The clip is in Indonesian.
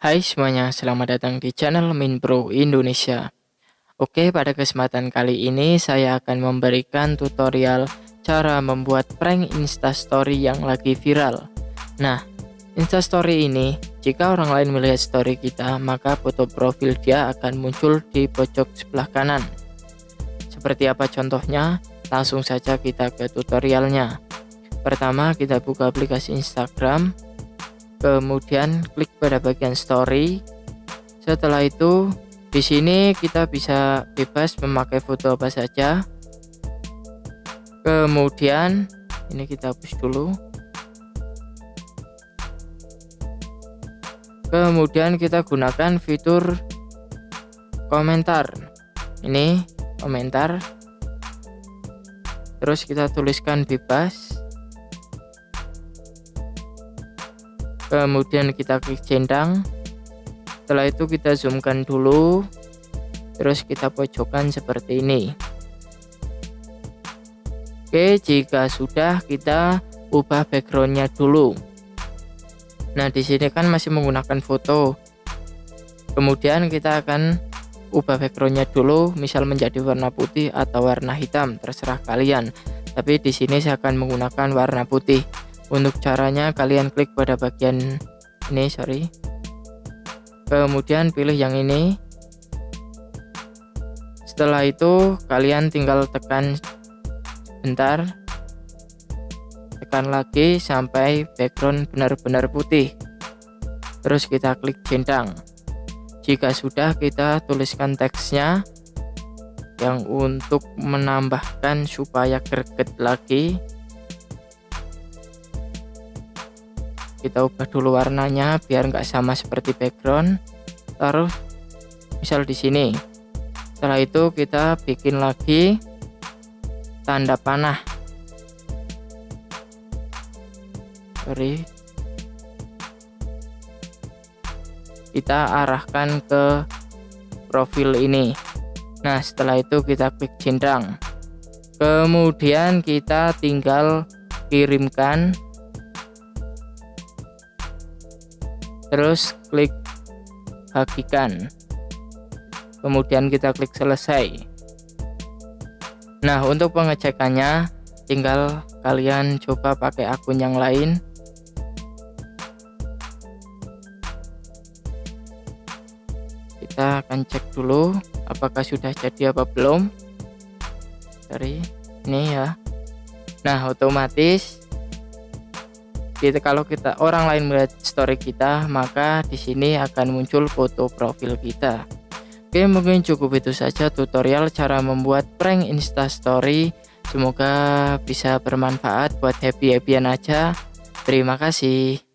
Hai semuanya, selamat datang di channel Minpro Indonesia. Oke, pada kesempatan kali ini saya akan memberikan tutorial cara membuat prank Instastory yang lagi viral. Nah, Instastory ini, jika orang lain melihat story kita, maka foto profil dia akan muncul di pojok sebelah kanan. Seperti apa contohnya? Langsung saja kita ke tutorialnya. Pertama, kita buka aplikasi Instagram. Kemudian klik pada bagian story. Setelah itu di sini kita bisa bebas memakai foto apa saja. Kemudian ini kita hapus dulu. Kemudian kita gunakan fitur komentar. Ini komentar. Terus kita tuliskan bebas. Kemudian kita klik centang. Setelah itu kita zoomkan dulu, terus kita pojokkan seperti ini. Oke, jika sudah, kita ubah backgroundnya dulu. Nah, di sini kan masih menggunakan foto. Kemudian kita akan ubah backgroundnya dulu, misal menjadi warna putih atau warna hitam, terserah kalian. Tapi di sini saya akan menggunakan warna putih. Untuk caranya kalian klik pada bagian ini, kemudian pilih yang ini. Setelah itu kalian tinggal tekan bentar, tekan lagi sampai background benar-benar putih, terus kita klik centang. Jika sudah, kita tuliskan teksnya yang untuk menambahkan supaya greget lagi. Kita ubah dulu warnanya biar nggak sama seperti background. Taruh misal di sini. Setelah itu kita bikin lagi tanda panah. Kita arahkan ke profil ini. Nah, setelah itu kita klik centang. Kemudian kita tinggal kirimkan. Terus klik bagikan. Kemudian kita klik selesai. Nah, untuk pengecekannya tinggal kalian coba pakai akun yang lain. Kita akan cek dulu apakah sudah jadi apa belum. Dari ini ya. Nah, otomatis kalau orang lain melihat story kita, maka di sini akan muncul foto profil kita. Oke, mungkin cukup itu saja tutorial cara membuat prank Instastory. Semoga bisa bermanfaat buat happy-happyan aja. Terima kasih.